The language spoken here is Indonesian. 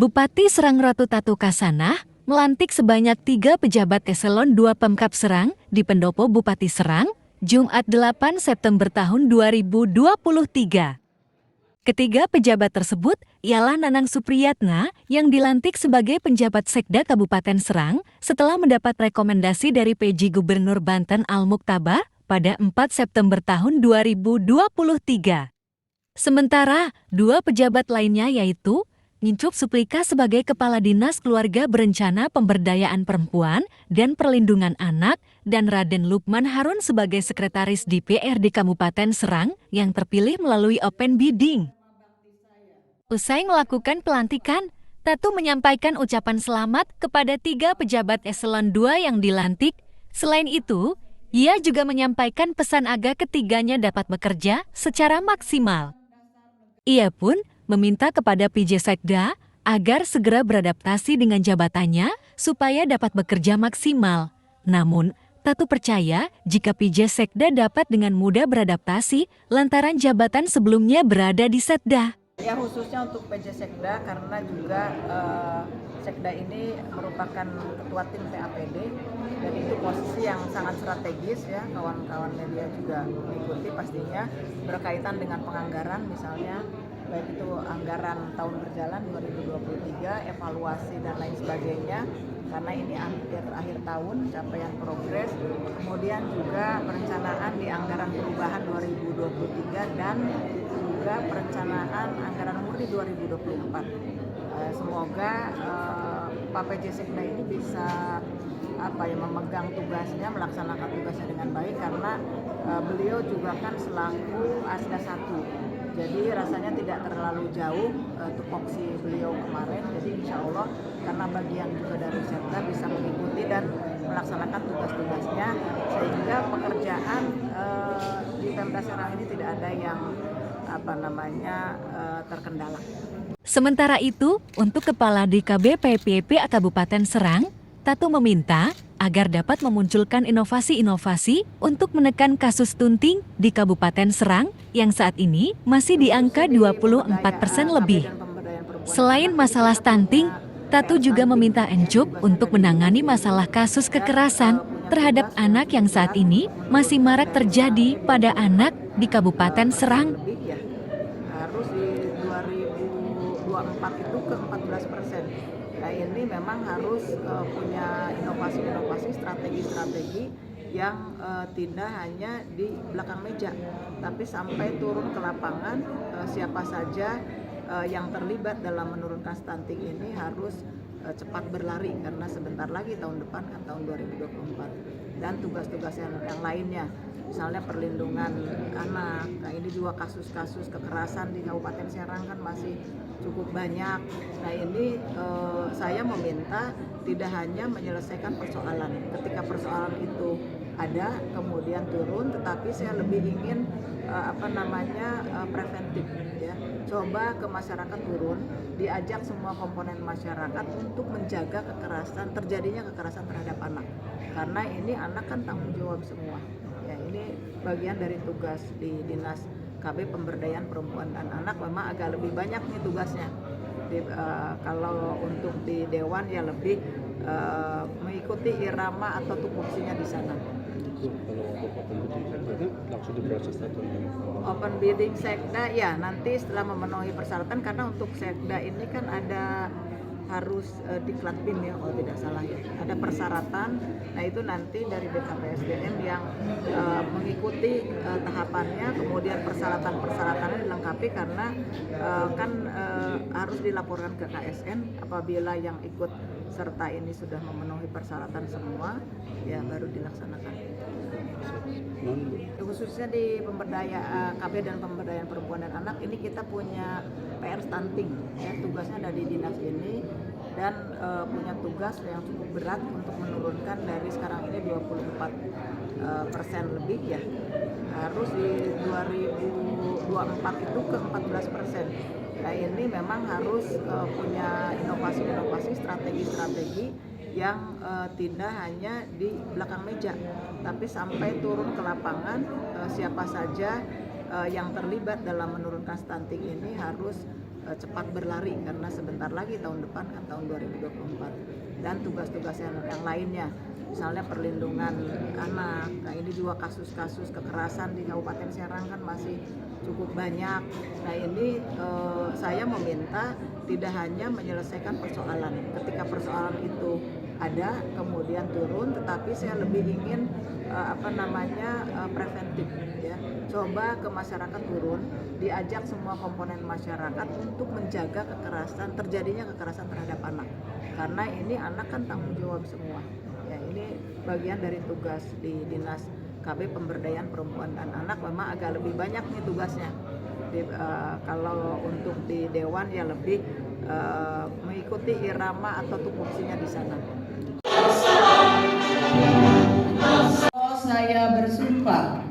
Bupati Serang Ratu Tatu Kasanah melantik sebanyak 3 pejabat eselon 2 Pemkab Serang di Pendopo Bupati Serang, Jumat 8 September tahun 2023. Ketiga pejabat tersebut ialah Nanang Supriyatna yang dilantik sebagai penjabat Sekda Kabupaten Serang setelah mendapat rekomendasi dari PJ Gubernur Banten Al-Muktabah pada 4 September tahun 2023. Sementara, 2 pejabat lainnya yaitu Ngincup Suplika sebagai Kepala Dinas Keluarga Berencana Pemberdayaan Perempuan dan Perlindungan Anak dan Raden Lukman Harun sebagai Sekretaris DPRD Kabupaten Serang yang terpilih melalui open bidding. Usai melakukan pelantikan, Tatu menyampaikan ucapan selamat kepada 3 pejabat eselon 2 yang dilantik. Selain itu, ia juga menyampaikan pesan agar ketiganya dapat bekerja secara maksimal. Ia pun meminta kepada PJ Sekda agar segera beradaptasi dengan jabatannya supaya dapat bekerja maksimal. Namun, Tatu percaya jika PJ Sekda dapat dengan mudah beradaptasi lantaran jabatan sebelumnya berada di Setda. Ya, khususnya untuk PJ Sekda karena juga Sekda ini merupakan ketua tim PAPD dan itu posisi yang sangat strategis ya, kawan-kawan media juga mengikuti pastinya berkaitan dengan penganggaran misalnya baik itu anggaran tahun berjalan 2023, evaluasi dan lain sebagainya karena ini akhir tahun capaian progres, kemudian juga perencanaan di anggaran perubahan 2023 dan juga perencanaan anggaran murni 2024. Semoga Pak PJ Sekda ini bisa memegang tugasnya, melaksanakan tugasnya dengan baik karena beliau juga kan selaku Asda 1. Jadi rasanya tidak terlalu jauh tupoksi beliau kemarin. Jadi insya Allah karena bagian juga dari Sekda bisa mengikuti dan melaksanakan tugas-tugasnya sehingga pekerjaan di Pemda Serang ini tidak ada yang terkendala. Sementara itu, untuk Kepala DKB PPP Kabupaten Serang, Tatu meminta agar dapat memunculkan inovasi-inovasi untuk menekan kasus stunting di Kabupaten Serang yang saat ini masih di angka 24% lebih. Selain masalah stunting, Tatu juga meminta Ncup untuk menangani masalah kasus kekerasan terhadap anak yang saat ini masih marak terjadi pada anak di Kabupaten Serang. Harus di 2024 itu ke 14%. Nah ini memang harus punya inovasi-inovasi, strategi-strategi yang tidak hanya di belakang meja, tapi sampai turun ke lapangan. Siapa saja yang terlibat dalam menurunkan stunting ini harus cepat berlari karena sebentar lagi tahun depan kan tahun 2024 dan tugas-tugas yang lainnya misalnya perlindungan anak. Nah ini juga kasus-kasus kekerasan di Kabupaten Serang kan masih cukup banyak. Nah ini saya meminta tidak hanya menyelesaikan persoalan ketika persoalan itu ada kemudian turun, tetapi saya lebih ingin preventif ya. Coba ke masyarakat turun, diajak semua komponen masyarakat untuk menjaga terjadinya kekerasan terhadap anak. Karena ini anak kan tanggung jawab semua. Ya, ini bagian dari tugas di Dinas KB Pemberdayaan Perempuan dan Anak memang agak lebih banyak nih tugasnya. Kalau untuk di Dewan ya lebih mengikuti irama atau tupoksinya di sana. Kalau open bidding itu langsung diproses atau open bidding Sekda ya nanti setelah memenuhi persyaratan karena untuk Sekda ini kan ada harus diklat BIM ya kalau tidak salah ya, ada persyaratan. Nah itu nanti dari BKPSDM yang mengikuti tahapannya, kemudian persyaratan-persyaratannya dilengkapi karena harus dilaporkan ke KSN apabila yang ikut serta ini sudah memenuhi persyaratan semua ya baru dilaksanakan. Khususnya di pemberdayaan KB dan pemberdayaan perempuan dan anak ini kita punya PR stunting ya, tugasnya ada di dinas ini dan punya tugas yang cukup berat untuk menurunkan dari sekarang ini 24% lebih ya, harus di 2024 itu ke 14%. Nah ini memang harus punya inovasi-inovasi, strategi-strategi yang tidak hanya di belakang meja, tapi sampai turun ke lapangan. Siapa saja yang terlibat dalam menurunkan stunting ini harus cepat berlari karena sebentar lagi tahun depan kan tahun 2024, dan tugas-tugas yang lainnya, misalnya perlindungan anak. Nah ini juga kasus-kasus kekerasan di Kabupaten Serang kan masih cukup banyak. Nah ini saya meminta tidak hanya menyelesaikan persoalan, ketika persoalan itu ada kemudian turun, tetapi saya lebih ingin preventif ya. Coba ke masyarakat turun, diajak semua komponen masyarakat untuk menjaga terjadinya kekerasan terhadap anak. Karena ini anak kan tanggung jawab semua. Ya, ini bagian dari tugas di Dinas KB Pemberdayaan Perempuan dan Anak, memang agak lebih banyak nih tugasnya. Kalau untuk di Dewan ya lebih mengikuti irama atau tupoksinya di sana. Saya bersumpah